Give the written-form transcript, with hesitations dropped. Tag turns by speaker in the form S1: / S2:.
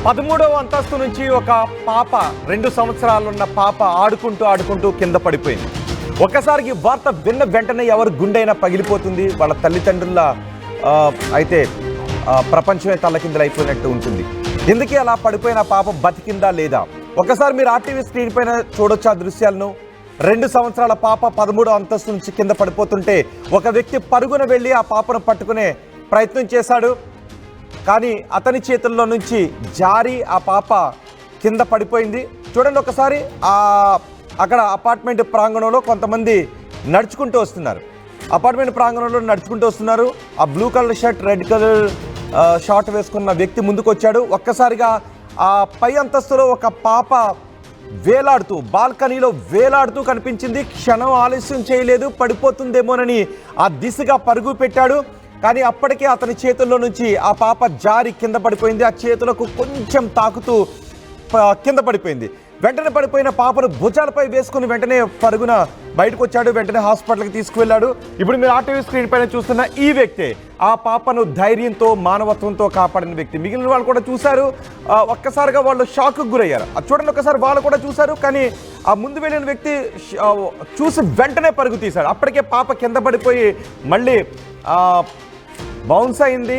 S1: 13వ అంతస్తు నుంచి ఒక పాప 2 సంవత్సరాలున్న పాప ఆడుకుంటూ కింద పడిపోయింది. ఒక్కసారికి వార్త విన్న వెంటనే ఎవరు గుండెైనా పగిలిపోతుంది. వాళ్ళ తల్లిదండ్రుల అయితే ప్రపంచమే తల్లకిందులు అయిపోయినట్టు ఉంటుంది. ఎందుకు అలా పడిపోయిన పాప బతికిందా లేదా ఒకసారి మీరు ఆర్టీవీ స్క్రీన్ పైన చూడొచ్చు ఆ దృశ్యాలను. 2 సంవత్సరాల పాప 13వ అంతస్తు నుంచి కింద పడిపోతుంటే ఒక వ్యక్తి పరుగున వెళ్ళి ఆ పాపను పట్టుకునే ప్రయత్నం చేశాడు. కానీ అతని చేతుల్లో నుంచి జారి ఆ పాప కింద పడిపోయింది. చూడండి ఒకసారి. అక్కడ అపార్ట్మెంట్ ప్రాంగణంలో కొంతమంది నడుచుకుంటూ వస్తున్నారు. ఆ blue colour shirt, red colour short వేసుకున్న వ్యక్తి ముందుకు వచ్చాడు. ఒక్కసారిగా ఆ పై అంతస్తులో ఒక పాప వేలాడుతూ, బాల్కనీలో వేలాడుతూ కనిపించింది. క్షణం ఆలస్యం చేయలేదు, పడిపోతుందేమోనని ఆ దిశగా పరుగు పెట్టాడు. కానీ అప్పటికే అతని చేతుల్లో నుంచి ఆ పాప జారి కింద పడిపోయింది. ఆ చేతులకు కొంచెం తాకుతూ కింద పడిపోయింది. వెంటనే పడిపోయిన పాపను భుజాలపై వేసుకుని వెంటనే పరుగున బయటకు వచ్చాడు. వెంటనే హాస్పిటల్కి తీసుకువెళ్ళాడు. ఇప్పుడు మీరు ఆర్టీవీ స్క్రీన్ పైన చూస్తున్న ఈ వ్యక్తే ఆ పాపను ధైర్యంతో, మానవత్వంతో కాపాడిన వ్యక్తి. మిగిలిన వాళ్ళు కూడా చూశారు. ఒక్కసారిగా వాళ్ళు షాక్కు గురయ్యారు. చూడండి ఒకసారి, వాళ్ళు కూడా చూశారు. కానీ ఆ ముందు వెళ్ళిన వ్యక్తి చూసి వెంటనే పరుగు తీశాడు. అప్పటికే పాప కింద పడిపోయి మళ్ళీ బౌన్స్ అయింది.